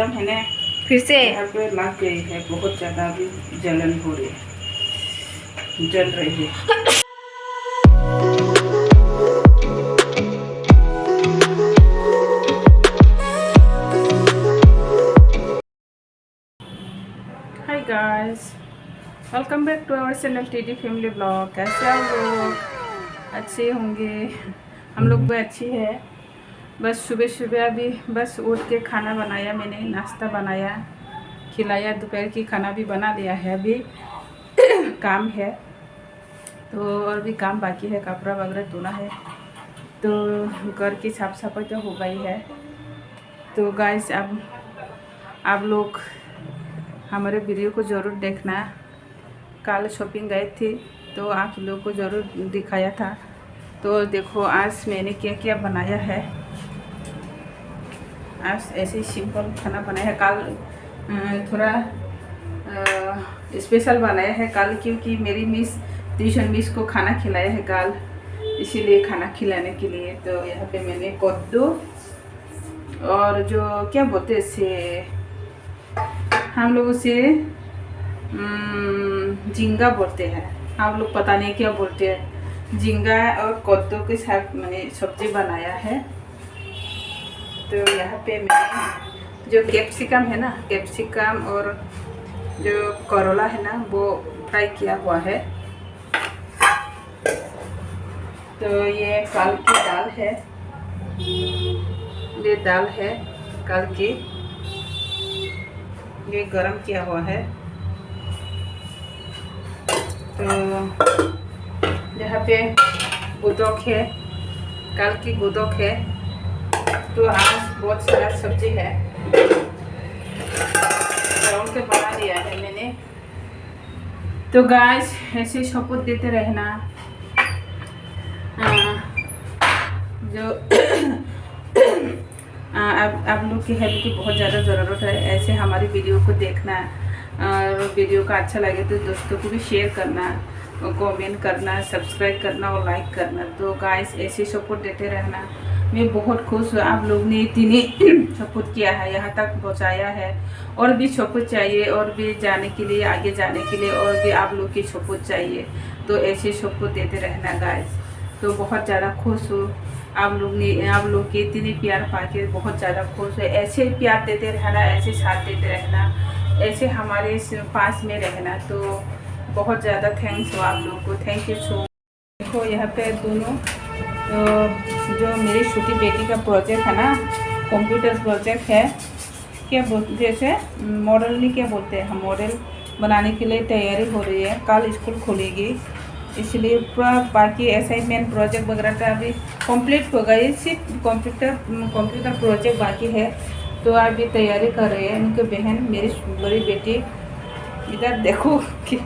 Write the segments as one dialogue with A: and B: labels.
A: है ना,
B: फिर से
A: यहाँ पे लग गई है, बहुत ज़्यादा अभी जलन हो रही है, जल रही है। Hi guys, welcome back to our channel TD family blog. कैसे आप लोग? अच्छे होंगे। हम लोग भी अच्छी है। बस सुबह सुबह अभी बस उठ के खाना बनाया, मैंने नाश्ता बनाया, खिलाया, दोपहर की खाना भी बना लिया है। अभी काम है तो और भी काम बाकी है, कपड़ा वगैरह धोना है, तो घर की साफ सफाई तो हो गई है। तो गाइस अब आप लोग हमारे वीडियो को ज़रूर देखना। कल शॉपिंग गए थे तो आप लोगों को ज़रूर दिखाया था। तो देखो आज मैंने क्या क्या बनाया है। आज ऐसे ही सिंपल खाना बनाया है। कल थोड़ा स्पेशल बनाया है कल, क्योंकि मेरी ट्यूशन मिस को खाना खिलाया है कल, इसीलिए खाना खिलाने के लिए। तो यहाँ पे मैंने कद्दू और जो क्या बोलते हैं इसे, हम लोग उसे झींगा बोलते हैं, हम लोग पता नहीं क्या बोलते हैं। झींगा और कद्दू के साथ मैंने सब्जी बनाया है। तो यहाँ पे मैंने जो कैप्सिकम है ना, कैप्सिकम और जो करोला है ना, वो फ्राई किया हुआ है। तो ये कल की दाल है, ये दाल है कल की, ये गरम किया हुआ है। तो यहाँ पे गुदौक है, कल की गुदौक है। तो आज बहुत सारा सब्जी है, तोड़ के बना लिया है मैंने। तो गाइस ऐसे सपोर्ट देते रहना। जो आप लोग की हेल्प की बहुत ज़्यादा ज़रूरत है। ऐसे हमारी वीडियो को देखना और वीडियो का अच्छा लगे तो दोस्तों को भी शेयर करना, कमेंट करना, सब्सक्राइब करना और लाइक करना। तो गाइस ऐसे सपोर्ट देते रहना। मैं बहुत खुश हूँ, आप लोग ने इतनी सपोर्ट किया है, यहाँ तक पहुँचाया है। और भी सपोर्ट चाहिए, और भी जाने के लिए, आगे जाने के लिए और भी आप लोग की सपोर्ट चाहिए। तो ऐसे सपोर्ट देते रहना गाइस। तो बहुत ज़्यादा खुश हूँ, आप लोग के इतनी प्यार पाके बहुत ज़्यादा खुश है। ऐसे प्यार देते रहना, ऐसे साथ देते रहना, ऐसे हमारे पास में रहना। तो बहुत ज़्यादा थैंक्स हो आप लोगों को, थैंक यू सो। देखो यहाँ पे दोनों जो मेरी छोटी बेटी का प्रोजेक्ट है ना, कंप्यूटर प्रोजेक्ट है, क्या बोलते जैसे मॉडल नहीं क्या बोलते हैं, मॉडल बनाने के लिए तैयारी हो रही है। कल स्कूल खुलेगी, इसलिए पूरा बाकी असाइनमेंट प्रोजेक्ट वगैरह का अभी कंप्लीट हो गई, सिर्फ कंप्यूटर प्रोजेक्ट बाकी है। तो अभी तैयारी कर रही है उनकी बहन, मेरी बड़ी बेटी। इधर देखो कि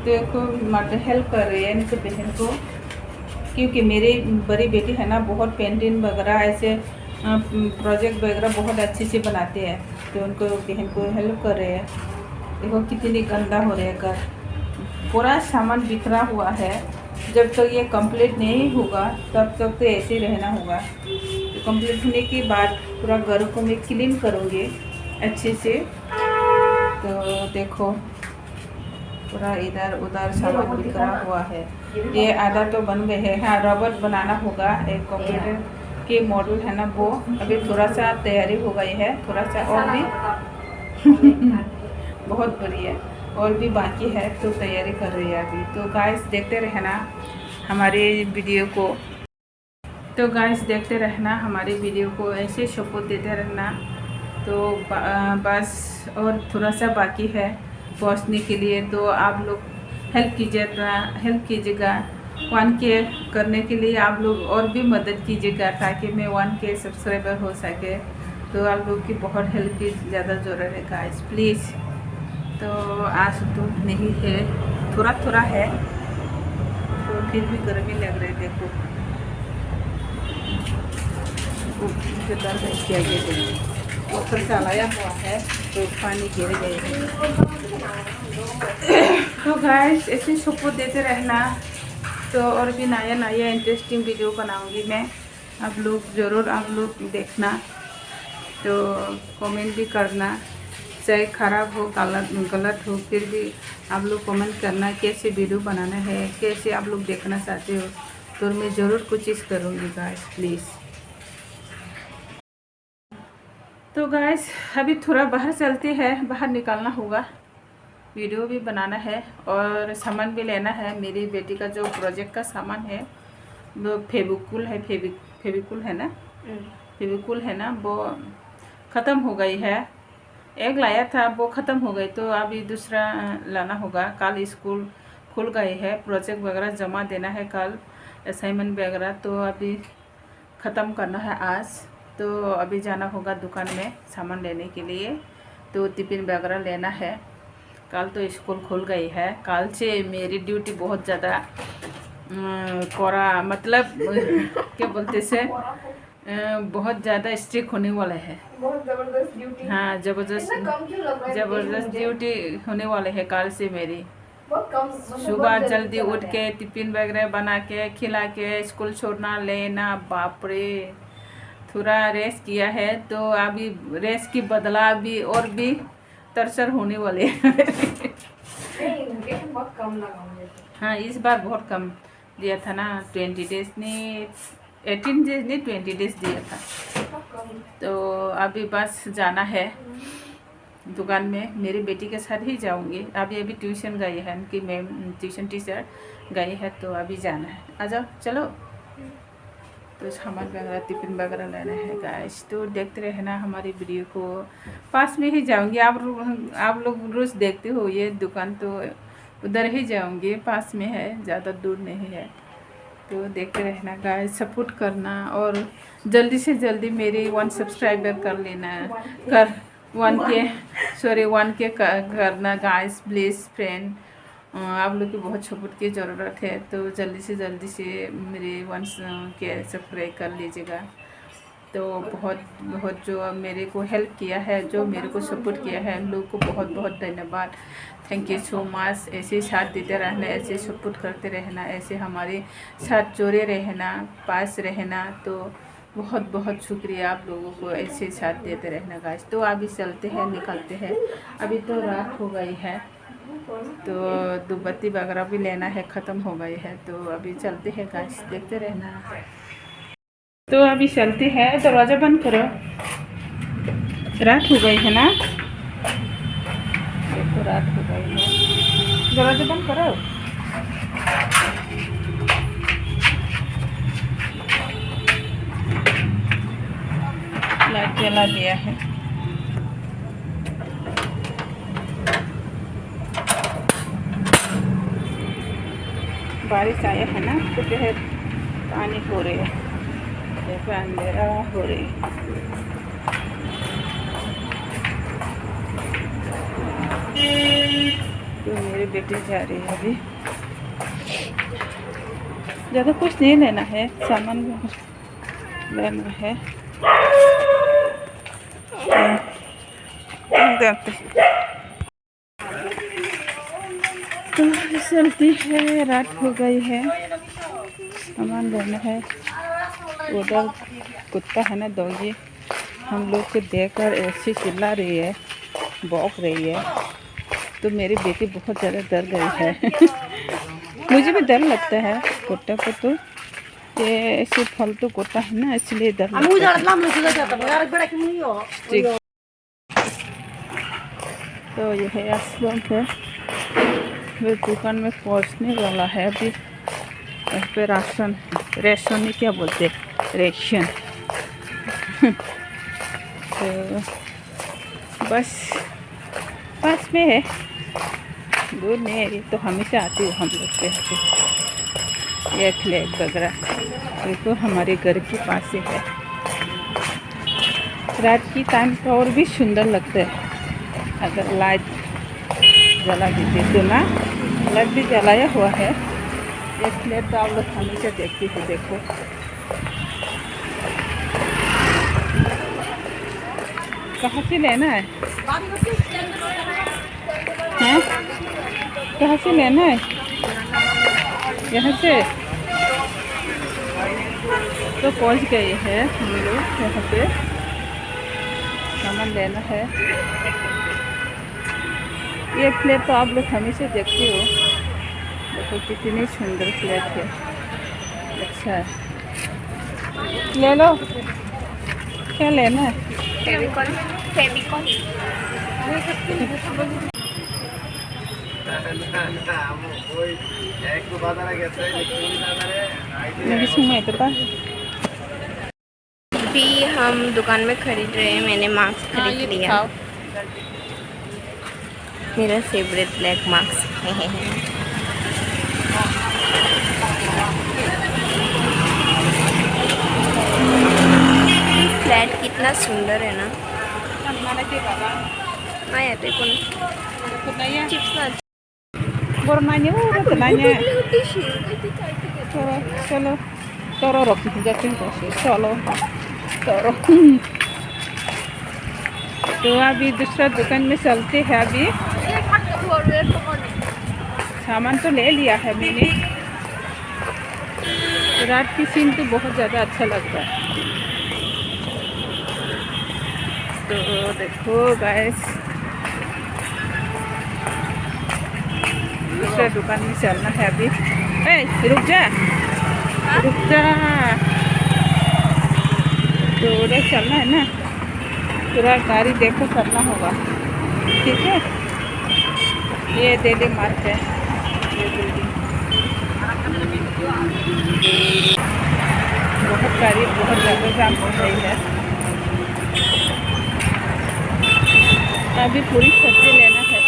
A: मतलब हेल्प कर रही है इनकी बहन को, क्योंकि मेरी बड़ी बेटी है ना, बहुत पेंटिंग वगैरह ऐसे प्रोजेक्ट वगैरह बहुत अच्छे से बनाते हैं। तो उनको बहन को हेल्प कर रहे हैं। देखो कितनी गंदा हो रहा है घर, पूरा सामान बिखरा हुआ है। जब तक ये कंप्लीट नहीं होगा तब तक तो ऐसे ही रहना होगा। तो कंप्लीट होने के बाद पूरा घर को मैं क्लीन करूँगी अच्छे से। तो देखो पूरा इधर उधर सामान बिखरा हुआ है। ये आधा तो बन गए हैं। हाँ, रबर बनाना होगा, एक कंप्यूटर के मॉडल है ना, वो अभी थोड़ा सा तैयारी हो गई है, थोड़ा सा और भी बहुत बढ़िया और भी बाकी है। तो तैयारी कर रही है अभी। तो गाइस देखते रहना हमारे वीडियो को। तो गाइस देखते रहना हमारी वीडियो को, ऐसे सपोर्ट देते रहना। तो बस और थोड़ा सा बाकी है पहुंचने के लिए। तो आप लोग हेल्प कीजिएगा 1K करने के लिए। आप लोग और भी मदद कीजिएगा ताकि मैं 1K सब्सक्राइबर हो सके। तो आप लोग की बहुत हेल्प की ज़्यादा ज़रूरत है गाइस, प्लीज़। तो आज धूप नहीं है, थोड़ा थोड़ा है, तो फिर भी गर्मी लग रही है। देखो ऊपर से लाया हुआ है तो पानी गिर गए हैं। तो गाइस ऐसे सपोर्ट देते रहना। तो और भी नया नया इंटरेस्टिंग वीडियो बनाऊंगी मैं, आप लोग ज़रूर आप लोग देखना। तो कमेंट भी करना, चाहे ख़राब हो गलत हो, फिर भी आप लोग कमेंट करना कैसे वीडियो बनाना है, कैसे आप लोग देखना चाहते हो, तो मैं ज़रूर कोशिश करूँगी गाइस प्लीज़। तो गाइस अभी थोड़ा बाहर चलते हैं, बाहर निकालना होगा, वीडियो भी बनाना है और सामान भी लेना है। मेरी बेटी का जो प्रोजेक्ट का सामान है वो फेविकोल है, फेविकोल है ना, फेविकोल है ना, वो ख़त्म हो गई है। एक लाया था वो ख़त्म हो गई, तो अभी दूसरा लाना होगा। कल स्कूल खुल गई है, प्रोजेक्ट वगैरह जमा देना है कल, असाइनमेंट वगैरह, तो अभी ख़त्म करना है आज। तो अभी जाना होगा दुकान में सामान लेने के लिए, तो टिफिन वगैरह लेना है। कल तो स्कूल खुल गई है, कल से मेरी ड्यूटी बहुत ज़्यादा कड़ा, मतलब क्या बोलते से बहुत ज़्यादा स्ट्रिक्ट होने वाला है, बहुत ज़बरदस्त ड्यूटी। हाँ, ज़बरदस्त ड्यूटी होने वाले है कल से मेरी। सुबह जल्दी उठ के टिफिन वगैरह बना के खिला के स्कूल छोड़ना, लेना, बाप रे। थोड़ा रेस्ट किया है तो अभी रेस्ट की बदला अभी और भी तरसर होने वाले हैं। बहुत कम लगा मुझे। हाँ, इस बार बहुत कम दिया था ना, 20 डेज ने, 18 डेज ने 20 डेज दिया था। तो अभी बस जाना है दुकान में, मेरी बेटी के साथ ही जाऊंगी। अभी ट्यूशन गई है, उनकी मैम ट्यूशन टीचर गई है, तो अभी जाना है। आ जाओ चलो। तो सामान वगैरह टिफिन वगैरह लेना है गाइस, तो देखते रहना हमारी वीडियो को। पास में ही जाऊंगी, आप लोग रोज़ देखते हो ये दुकान, तो उधर ही जाऊंगी, पास में है, ज़्यादा दूर नहीं है। तो देखते रहना गाइस, सपोर्ट करना और जल्दी से जल्दी मेरे 1 सब्सक्राइबर कर लेना, 1 के करना गाइस प्लीज़ फ्रेंड। आप लोग की बहुत सपोर्ट की ज़रूरत है, तो जल्दी से मेरे 1 के सब्सक्राइब कर लीजिएगा। तो बहुत जो मेरे को हेल्प किया है, जो मेरे को सपोर्ट किया है, उन लोग को बहुत धन्यवाद। Thank you so much. ऐसे ही साथ देते रहना, ऐसे सपोर्ट करते रहना, ऐसे हमारे साथ जोड़े रहना, पास रहना। तो बहुत शुक्रिया आप लोगों को, ऐसे साथ देते रहना गाइस। तो अभी चलते हैं, निकलते हैं। अभी तो रात हो गई है, तो धूपबत्ती वगैरह भी लेना है, ख़त्म हो गई है। तो अभी चलते हैं गाइस, देखते रहना। तो अभी चलते हैं, दरवाज़ा बंद करो, रात हो गई है ना, देखो रात हो गई है, दरवाज़ा बंद करो। लाइट जला दिया है। बारिश आया है ना, तो फिर पानी हो रही है, देखो अंधेरा हो रही है। तो मेरी बेटी जा रही है अभी, ज़्यादा कुछ नहीं लेना है, सामान लेना है। तो चलती है, रात हो गई है, सामान लेना है। उधर कुत्ता है ना, डॉगी, हम लोग को देखकर ऐसी चिल्ला रही है, भौंक रही है। तो मेरी बेटी बहुत ज़्यादा डर गई है। मुझे भी डर लगता है कुत्ता को, तो ये ऐसे फालतू कुत्ता है ना, इसलिए डर लगता है। तो यह है असलम है, वे दुकान में पहुंचने वाला है अभी। यहाँ पे राशन नहीं, क्या बोलते, रेशन। तो बस पास में है, दूर नहीं है। ये तो हमेशा आती हूँ हम लोग के यहाँ पे, ये फ्लैग वगैरह, ये तो हमारे घर के पास ही है। रात की टाइम तो और भी सुंदर लगता है अगर लाइट जला देते तो ना। लाइट भी जलाया हुआ है, इसलिए तो आप लोग हमेशा देखते हो। देखो कहाँ से लेना है, हैं? कहाँ से लेना है? यहाँ से तो पहुँच गए हैं हम लोग यहाँ पे। सामान लेना है। ये प्लेट तो आप लोग हमेशा देखते हो, देखो कितनी सुंदर प्लेट है। अच्छा है, ले लो। क्या लेना है?
B: फेविकॉल। फेविकॉल भी हम दुकान में खरीद रहे हैं। मैंने मास्क खरीद लिया, मेरा फेवरेट ब्लैक मास्क फ्लैट कितना सुंदर है ना। हाँ यार देखो ना, चिप्स ना
A: चलो चलो रखी जाते हैं। चलो चलो तो अभी दूसरा दुकान में चलते हैं। अभी सामान तो ले लिया है मैंने। रात की सीन तो बहुत ज़्यादा अच्छा लगता है। तो देखो गाइस, दूसरा दुकान में चलना है अभी। ए रुक जा, रुक जा। तो उधर चलना है ना, पूरा गाड़ी देखो करना होगा, ठीक है। ये डेली मार्ट है, ये बिल्डिंग बहुत गाड़ी बहुत ज़्यादा जाम हो रही है। अभी पूरी सब्जी लेना है।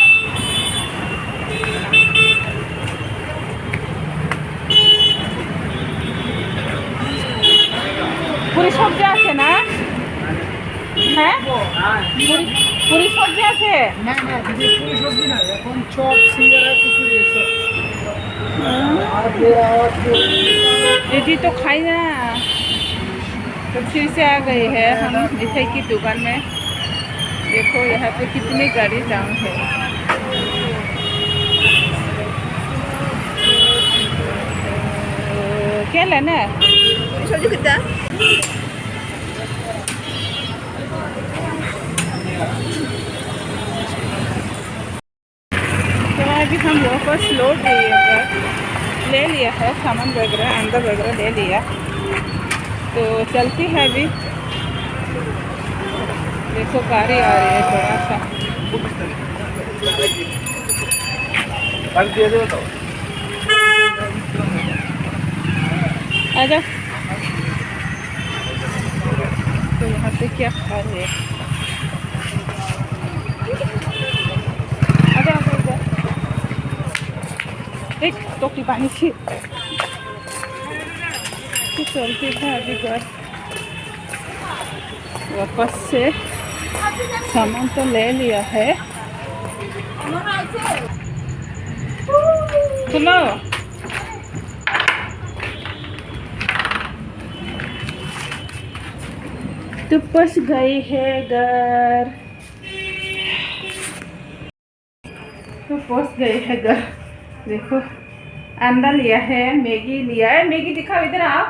A: पूरी सब्जी আছে না? হ্যাঁ पूरी सब्जी আছে না? না দিদি पूरी सब्जी না, এখন চপ সিঙ্গারা খিচুড়ি এসব। दीदी तो खाई ना। तो फिर से आ गए हैं हम मिठाई की दुकान में। देखो यहाँ पे कितनी गाड़ी जाम है। क्या लेना है?
B: सब्जी कितना?
A: तो अभी हम वापस लौट गए हैं, ले लिया है सामान वगैरह, अंदर वगैरह ले लिया। तो चलती है अभी। देखो गाड़ी आ रही है थोड़ा सा। आजा। तो यहाँ पे क्या खा रहे हैं? आजा आजा आजा। एक टोकरी पानी थी। तो चलते हैं अभी घर। वापस से सामान तो ले लिया है। सुनो, तो बस गए हैं घर। तो पहुंच गए हैं घर। देखो अंडा लिया है, मैगी लिया है। मैगी दिखाओ, इधर आओ।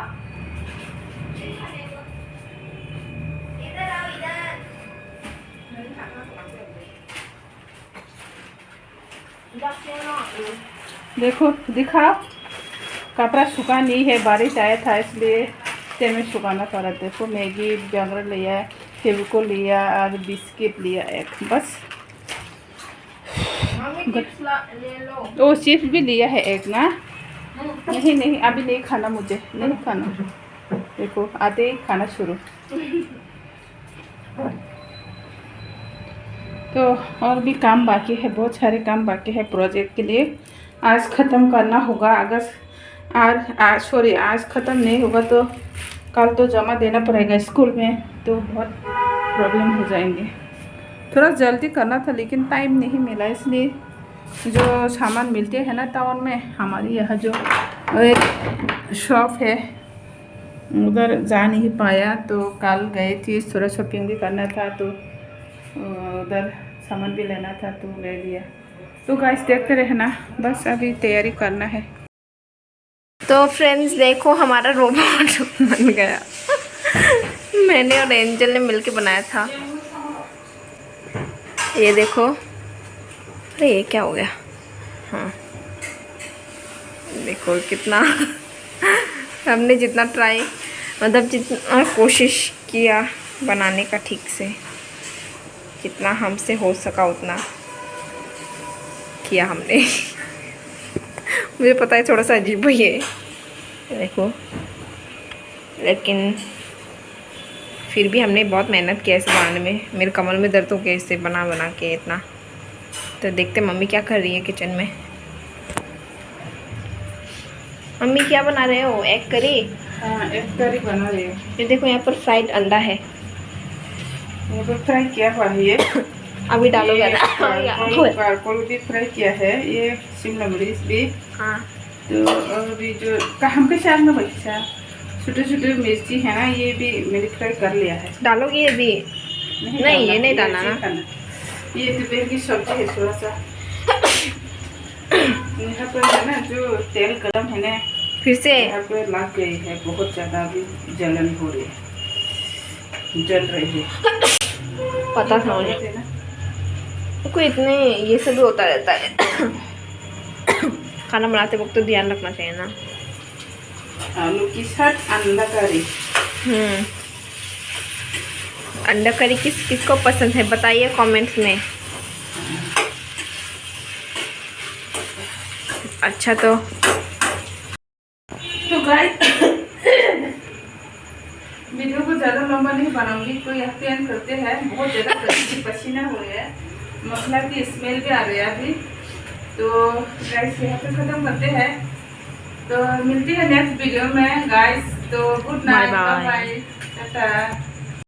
A: देखो दिखाओ, कपड़ा सूखा नहीं है, बारिश आया था इसलिए में सुखाना पड़ा। देखो मैगी वगैरह लिया, फेविकोल लिया और बिस्किट लिया एक, बस। तो चिप्स भी लिया है एक ना। नहीं नहीं अभी नहीं खाना, मुझे नहीं खाना। देखो आते ही खाना शुरू। तो और भी काम बाकी है, बहुत सारे काम बाकी है प्रोजेक्ट के लिए। आज ख़त्म करना होगा। आज ख़त्म नहीं होगा तो कल तो जमा देना पड़ेगा स्कूल में, तो बहुत प्रॉब्लम हो जाएंगे। थोड़ा जल्दी करना था लेकिन टाइम नहीं मिला, इसलिए जो सामान मिलते हैं ना टाउन में, हमारी यहाँ जो एक शॉप है उधर जा नहीं पाया। तो कल गए थी, थोड़ा शॉपिंग भी करना था, तो उधर सामान भी लेना था तो ले लिया। तो गाइस देखते रहना, बस अभी तैयारी करना है।
B: तो फ्रेंड्स देखो हमारा रोबोट बन गया। मैंने और एंजल ने मिलके बनाया था। ये देखो, अरे ये क्या हो गया। हाँ देखो कितना हमने जितना ट्राई, मतलब जितना कोशिश किया बनाने का ठीक से, जितना हमसे हो सका उतना किया हमने। मुझे पता है थोड़ा सा अजीब ही है देखो, लेकिन फिर भी हमने बहुत मेहनत किया इसे बनाने में। मेरे कमर में दर्द हो गया इसे बना बना के इतना। तो देखते मम्मी क्या कर रही है किचन में। मम्मी क्या बना रहे हो? Egg curry?
A: हाँ, एग करी बना रही हूँ।
B: ये देखो यहाँ पर फ्राइड अंडा है,
A: यहाँ पर फ्राई किया हुआ है ये।
B: अभी डालोगे?
A: कारकोल भी फ्राई किया है, ये शिमला मिर्च भी।
B: हाँ
A: तो अभी जो काम के साथ में बच्चा छोटे छोटे मिर्ची है ना, ये भी मैंने फ्राई कर लिया है।
B: डालोगे ये भी? नहीं ये नहीं डालना ना।
A: ये दोपहर की सब्जी है थोड़ा सा। यहाँ पर है ना जो तेल गरम है ना,
B: फिर से
A: यहाँ पे लग गई है बहुत ज़्यादा, अभी जलन हो रही है, जल रही है।
B: पता था मुझे कोई इतने ये सब भी होता रहता है। खाना बनाते वक्त तो ध्यान रखना चाहिए ना।
A: आलू के साथ अंडा करी।
B: अंडा करी किस किसको पसंद है बताइए कमेंट्स में। अच्छा तो
A: गाइस वीडियो को ज़्यादा लंबा नहीं बनाऊंगी, कोई अख्तियार करते हैं, बहुत ज़्यादा पसीना हुए है, मसाला की स्मेल भी आ रही है अभी। तो गाइस यहाँ पे ख़त्म करते हैं, तो मिलती है नेक्स्ट वीडियो में गाइस। तो good night, bye bye, Tata.